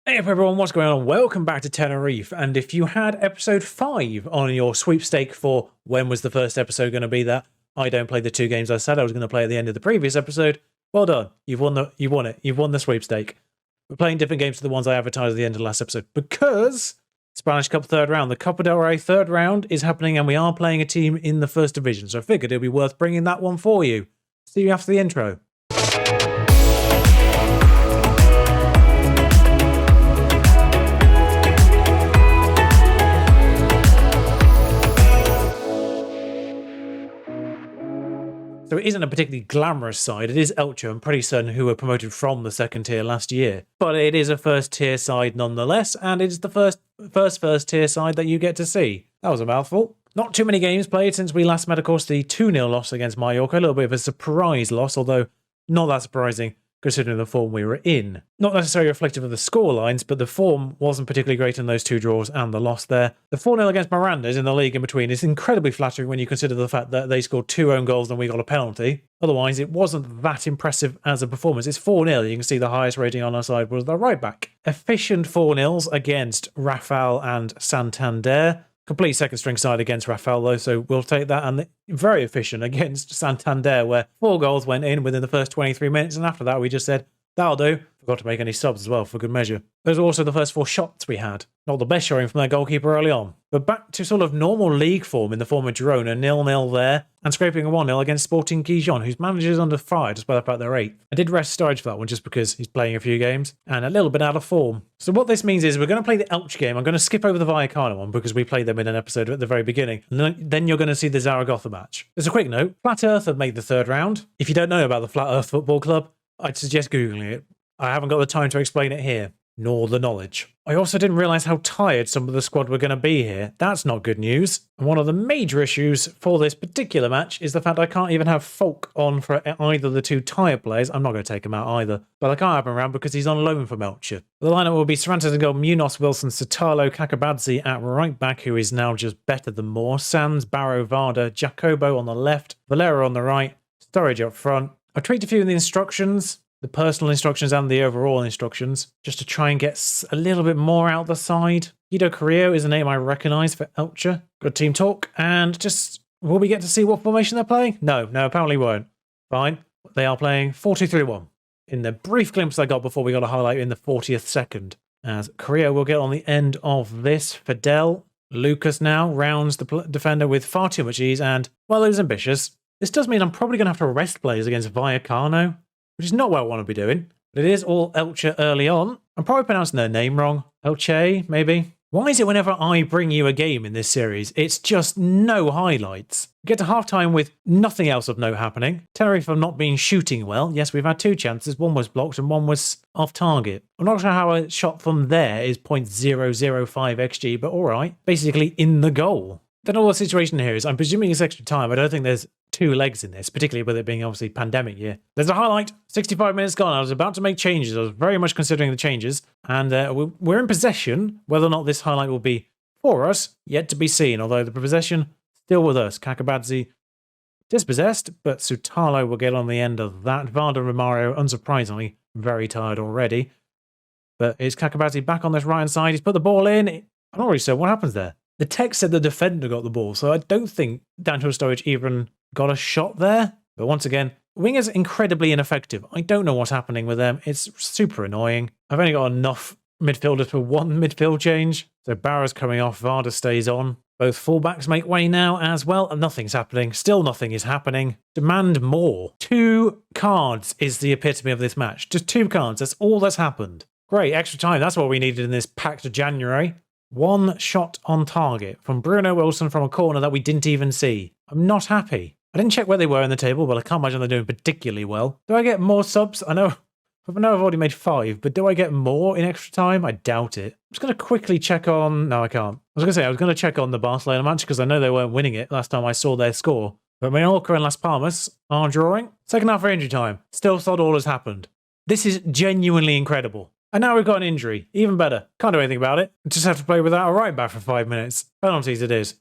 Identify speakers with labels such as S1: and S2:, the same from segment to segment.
S1: Hey up everyone, what's going on? Welcome back to Tenerife, and if you had episode 5 on your sweepstake for when was the first episode going to be that I don't play the 2 games I said I was going to play at the end of the previous episode, well done. You've won the sweepstake. We're playing different games to the ones I advertised at the end of the last episode because Spanish Cup third round, the Copa Del Ray third round is happening and we are playing a team in the first division, so I figured it'd be worth bringing that one for you. See you after the intro. So it isn't a particularly glamorous side. It is Elche, I'm pretty certain, who were promoted from the second tier last year. But it is a first tier side nonetheless, and it's the first tier side that you get to see. That was a mouthful. Not too many games played since we last met, of course, the 2-0 loss against Mallorca. A little bit of a surprise loss, although not that surprising considering the form we were in. Not necessarily reflective of the score lines, but the form wasn't particularly great in those 2 draws and the loss there. The 4-0 against Miranda's in the league in between is incredibly flattering when you consider the fact that they scored 2 own goals and we got a penalty. Otherwise, it wasn't that impressive as a performance. It's 4-0. You can see the highest rating on our side was the right back. Efficient 4-0s against Rafael and Santander. Complete second string side against Rafael though, so we'll take that. And very efficient against Santander, where 4 goals went in within the first 23 minutes, and after that we just said, that'll do. Forgot to make any subs as well, for good measure. Those are also the first 4 shots we had. Not the best showing from their goalkeeper early on. But back to sort of normal league form in the form of Girona, 0-0 there, and scraping a 1-0 against Sporting Gijon, whose manager is under fire despite the fact they're 8th. I did rest Sturridge for that one just because he's playing a few games, and a little bit out of form. So what this means is we're going to play the Elche game. I'm going to skip over the Vallecano one because we played them in an episode at the very beginning. And then you're going to see the Zaragoza match. As a quick note, Flat Earth have made the 3rd round. If you don't know about the Flat Earth Football Club, I'd suggest Googling it. I haven't got the time to explain it here, nor the knowledge. I also didn't realise how tired some of the squad were going to be here. That's not good news. And one of the major issues for this particular match is the fact I can't even have Folk on for either of the 2 tired players. I'm not going to take him out either. But I can't have him around because he's on loan from Elche. The lineup will be Cervantes in goal, Munoz, Wilson, Sotalo, Kakabadze at right back, who is now just better than more. Sands, Barrow, Varda, Jacobo on the left, Valera on the right, Sturridge up front. I tweaked a few in the instructions. The personal instructions and the overall instructions, just to try and get a little bit more out the side. Guido Carrillo is a name I recognise for Elche. Good team talk, and just, will we get to see what formation they're playing? No, apparently won't. Fine. They are playing 4-2-3-1. In the brief glimpse I got before we got a highlight in the 40th second. As Carrillo will get on the end of this. Fidel, Lucas now rounds the defender with far too much ease, and, well, it was ambitious. This does mean I'm probably going to have to rest players against Vallecano, which is not what I want to be doing. But it is all Elche early on. I'm probably pronouncing their name wrong. Elche, maybe? Why is it whenever I bring you a game in this series, it's just no highlights? We get to halftime with nothing else of note happening. Tenerife have not been shooting well. Yes, we've had 2 chances. One was blocked and one was off target. I'm not sure how a shot from there is 0.005 XG, but alright. Basically in the goal. Then all the situation here is, I'm presuming it's extra time. I don't think there's 2 legs in this, particularly with it being obviously pandemic year. There's a highlight, 65 minutes gone. I was about to make changes. I was very much considering the changes. And we're in possession. Whether or not this highlight will be for us, yet to be seen. Although the possession, still with us. Kakabadze dispossessed, but Sutalo will get on the end of that. Varda Romario, unsurprisingly, very tired already. But is Kakabadze back on this right-hand side? He's put the ball in. I'm not really sure what happens there. The text said the defender got the ball, so I don't think Daniel Sturridge even got a shot there. But once again, wingers incredibly ineffective. I don't know what's happening with them. It's super annoying. I've only got enough midfielders for 1 midfield change. So Barra's coming off, Varda stays on. Both fullbacks make way now as well, and nothing's happening. Still nothing is happening. Demand more. 2 cards is the epitome of this match. Just 2 cards. That's all that's happened. Great, extra time. That's what we needed in this packed January. 1 shot on target from Bruno Wilson from a corner that we didn't even see. I'm not happy. I didn't check where they were in the table, but I can't imagine they're doing particularly well. Do I get more subs? I know I've already made 5, but do I get more in extra time? I doubt it. I'm just going to quickly check on... No, I can't. I was going to check on the Barcelona match because I know they weren't winning it last time I saw their score. But Mallorca and Las Palmas are drawing. Second half for injury time. Still thought all has happened. This is genuinely incredible. And now we've got an injury. Even better. Can't do anything about it. Just have to play without a right back for 5 minutes. Penalties it is.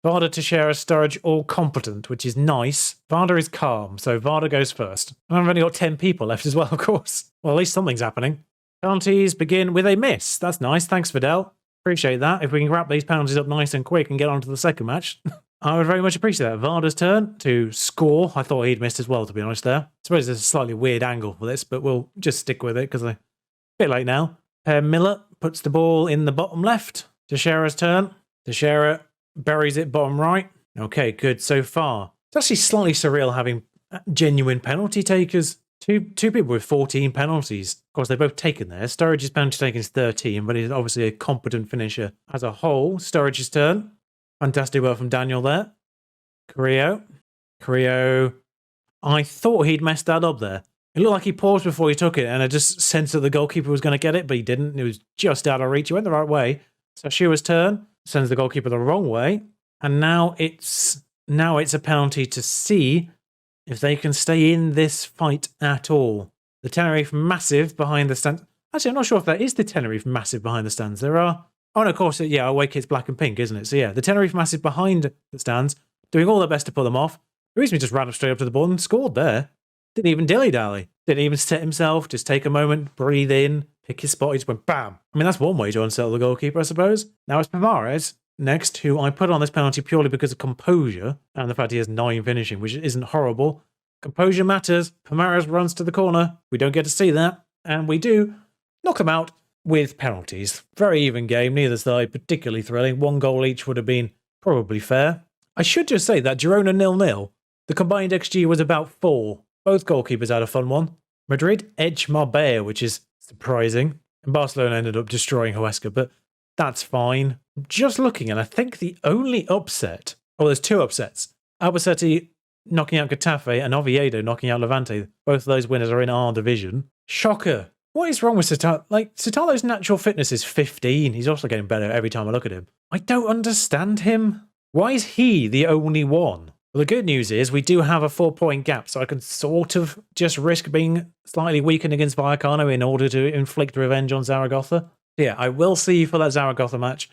S1: Varda, Teixeira, Sturridge, all competent, which is nice. Varda is calm, so Varda goes first. And I've only got 10 people left as well, of course. Well, at least something's happening. Penalties begin with a miss. That's nice. Thanks, Fidel. Appreciate that. If we can wrap these penalties up nice and quick and get on to the second match, I would very much appreciate that. Varda's turn to score. I thought he'd missed as well, to be honest there. I suppose there's a slightly weird angle for this, but we'll just stick with it because I'm a bit late now. Miller puts the ball in the bottom left. Teixeira's turn. Teixeira buries it bottom right. Okay, good so far. It's actually slightly surreal having genuine penalty takers. Two people with 14 penalties. Of course, they're both taken there. Sturridge's penalty taken is 13, but he's obviously a competent finisher as a whole. Sturridge's turn. Fantastic work from Daniel there. Carrillo. I thought he'd messed that up there. It looked like he paused before he took it, and I just sensed that the goalkeeper was going to get it, but he didn't. It was just out of reach. He went the right way. Sashua's turn. Sends the goalkeeper the wrong way. And now it's a penalty to see if they can stay in this fight at all. The Tenerife massive behind the stands. Actually, I'm not sure if that is the Tenerife massive behind the stands. There are... Oh, and of course, yeah, away kit's black and pink, isn't it? So yeah, the Tenerife massive behind the stands, doing all their best to pull them off. Ruizmi just ran up straight up to the ball and scored there. Didn't even dilly-dally. Didn't even set himself. Just take a moment, breathe in, pick his spot. He just went bam. I mean, that's one way to unsettle the goalkeeper, I suppose. Now it's Pomares next, who I put on this penalty purely because of composure and the fact he has 9 finishing, which isn't horrible. Composure matters. Pomares runs to the corner. We don't get to see that. And we do knock him out with penalties. Very even game. Neither side particularly thrilling. 1 goal each would have been probably fair. I should just say that Girona 0-0. The combined XG was about 4. Both goalkeepers had a fun one. Madrid edged Marbella, which is surprising. And Barcelona ended up destroying Huesca, but that's fine. Just looking, and I think the only upset... Oh, there's 2 upsets. Albacete knocking out Getafe and Oviedo knocking out Levante. Both of those winners are in our division. Shocker. What is wrong with Sotalo? Like, Sotalo's natural fitness is 15. He's also getting better every time I look at him. I don't understand him. Why is he the only one? Well, the good news is we do have a 4-point gap, so I can sort of just risk being slightly weakened against Vallecano in order to inflict revenge on Zaragoza. Yeah, I will see you for that Zaragoza match.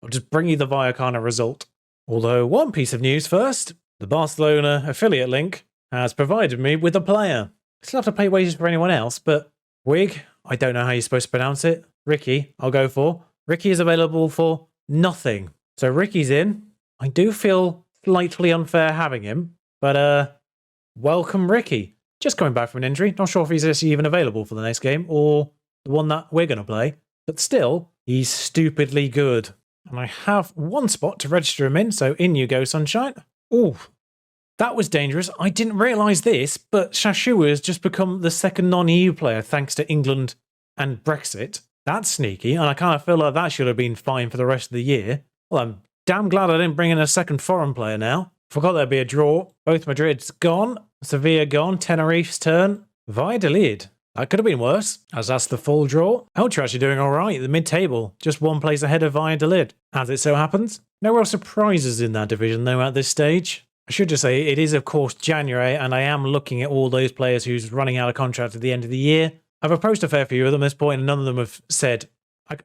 S1: I'll just bring you the Vallecano result. Although, one piece of news first. The Barcelona affiliate link has provided me with a player. I still have to pay wages for anyone else, but Wig, I don't know how you're supposed to pronounce it. Ricky, I'll go for. Ricky is available for nothing. So Ricky's in. I do feel slightly unfair having him, but welcome Ricky. Just coming back from an injury. Not sure if he's actually even available for the next game or the one that we're going to play, but still, he's stupidly good. And I have 1 spot to register him in, so in you go, Sunshine. Ooh, that was dangerous. I didn't realise this, but Shashua has just become the second non-EU player thanks to England and Brexit. That's sneaky, and I kind of feel like that should have been fine for the rest of the year. Well, I'm damn glad I didn't bring in a second foreign player now. Forgot there'd be a draw. Both Madrid's gone. Sevilla gone. Tenerife's turn. Valladolid. That could have been worse, as that's the full draw. Elche actually doing all right. The mid-table, just 1 place ahead of Valladolid. As it so happens. No real surprises in that division, though, at this stage. I should just say, it is, of course, January, and I am looking at all those players who's running out of contract at the end of the year. I've approached a fair few of them at this point, and none of them have said,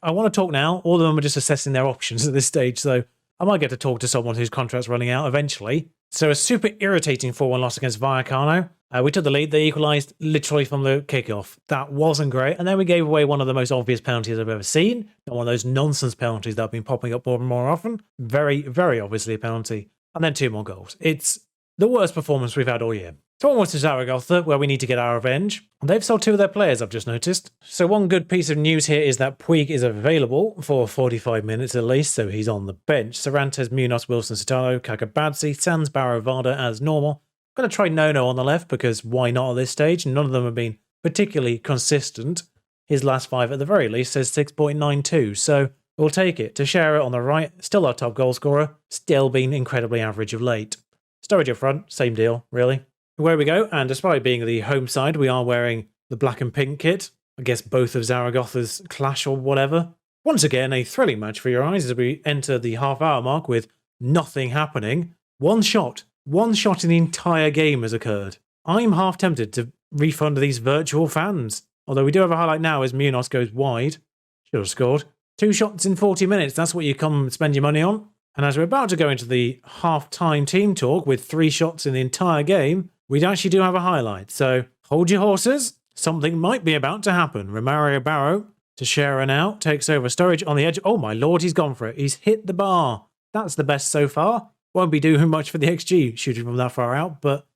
S1: I want to talk now. All of them are just assessing their options at this stage, so I might get to talk to someone whose contract's running out eventually. So a super irritating 4-1 loss against Vallecano. We took the lead. They equalised literally from the kickoff. That wasn't great. And then we gave away one of the most obvious penalties I've ever seen. One of those nonsense penalties that have been popping up more and more often. Very, very obviously a penalty. And then 2 more goals. It's the worst performance we've had all year. So on to Zaragoza, where we need to get our revenge. They've sold 2 of their players, I've just noticed. So one good piece of news here is that Puig is available for 45 minutes at least, so he's on the bench. Cervantes, Munoz, Wilson, Sotalo, Kakabadze, Sanz, Barrow, Varda as normal. I'm going to try Nono on the left because why not at this stage? None of them have been particularly consistent. His last 5 at the very least says 6.92, so we'll take it. Teixeira on the right, still our top goal scorer, still been incredibly average of late. Sturridge up front, same deal, really. Where we go, and despite being the home side, we are wearing the black and pink kit. I guess both of Zaragoza's clash or whatever. Once again, a thrilling match for your eyes as we enter the half-hour mark with nothing happening. One shot in the entire game has occurred. I'm half tempted to refund these virtual fans. Although we do have a highlight now as Munoz goes wide. Should have scored. 2 shots in 40 minutes, that's what you come and spend your money on. And as we're about to go into the half-time team talk with 3 shots in the entire game, we actually do have a highlight. So hold your horses. Something might be about to happen. Romario Barrow to Shearer now. Takes over Sturridge on the edge. Oh my lord, he's gone for it. He's hit the bar. That's the best so far. Won't be doing much for the XG shooting from that far out, but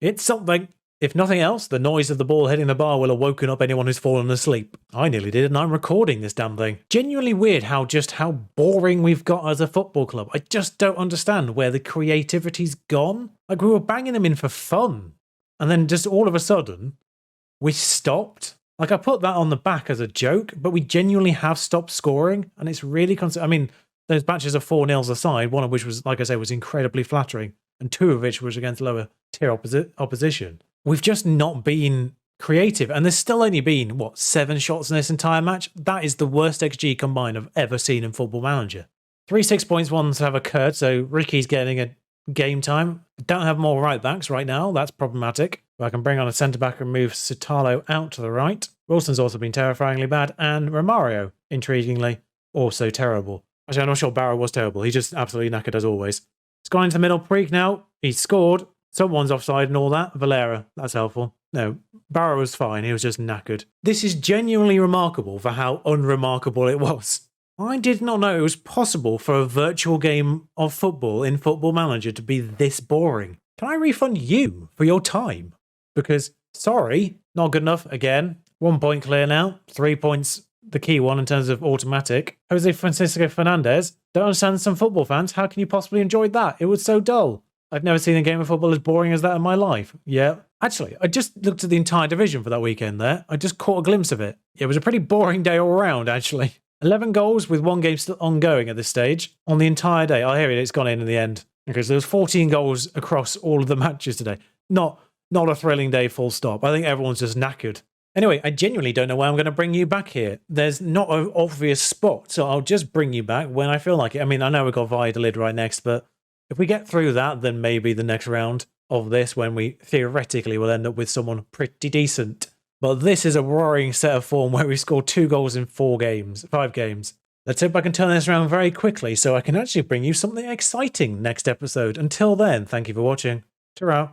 S1: it's something. If nothing else, the noise of the ball hitting the bar will have woken up anyone who's fallen asleep. I nearly did, and I'm recording this damn thing. Genuinely weird how boring we've got as a football club. I just don't understand where the creativity's gone. Like, we were banging them in for fun, and then just all of a sudden, we stopped. Like, I put that on the back as a joke, but we genuinely have stopped scoring, and it's really... I mean, those matches of 4-0 aside, one of which was, like I say, was incredibly flattering, and two of which was against lower tier opposition. We've just not been creative, and there's still only been, 7 shots in this entire match? That is the worst XG combined I've ever seen in Football Manager. 3 6-point ones have occurred, so Ricky's getting a game time. Don't have more right backs right now, that's problematic. But I can bring on a centre-back and move Sitalo out to the right. Wilson's also been terrifyingly bad, and Romario, intriguingly, also terrible. Actually, I'm not sure Barrow was terrible, he's just absolutely knackered as always. It's gone into the middle, Preek now, he's scored. Someone's offside and all that. Valera, that's helpful. No, Barrow was fine. He was just knackered. This is genuinely remarkable for how unremarkable it was. I did not know it was possible for a virtual game of football in Football Manager to be this boring. Can I refund you for your time? Because, sorry, not good enough again. 1 point clear now. 3 points, the key one in terms of automatic. Jose Francisco Fernandez. Don't understand some football fans. How can you possibly enjoy that? It was so dull. I've never seen a game of football as boring as that in my life. Yeah. Actually, I just looked at the entire division for that weekend there. I just caught a glimpse of it. It was a pretty boring day all around, actually. 11 goals with one game still ongoing at this stage on the entire day. Oh, here it is. It's gone in the end. Okay, so there was 14 goals across all of the matches today. Not a thrilling day, full stop. I think everyone's just knackered. Anyway, I genuinely don't know why I'm going to bring you back here. There's not an obvious spot, so I'll just bring you back when I feel like it. I mean, I know we've got Valladolid right next, but if we get through that, then maybe the next round of this, when we theoretically will end up with someone pretty decent. But this is a worrying set of form where we scored 2 goals in 5 games. Let's hope I can turn this around very quickly so I can actually bring you something exciting next episode. Until then, thank you for watching. Ta-ra.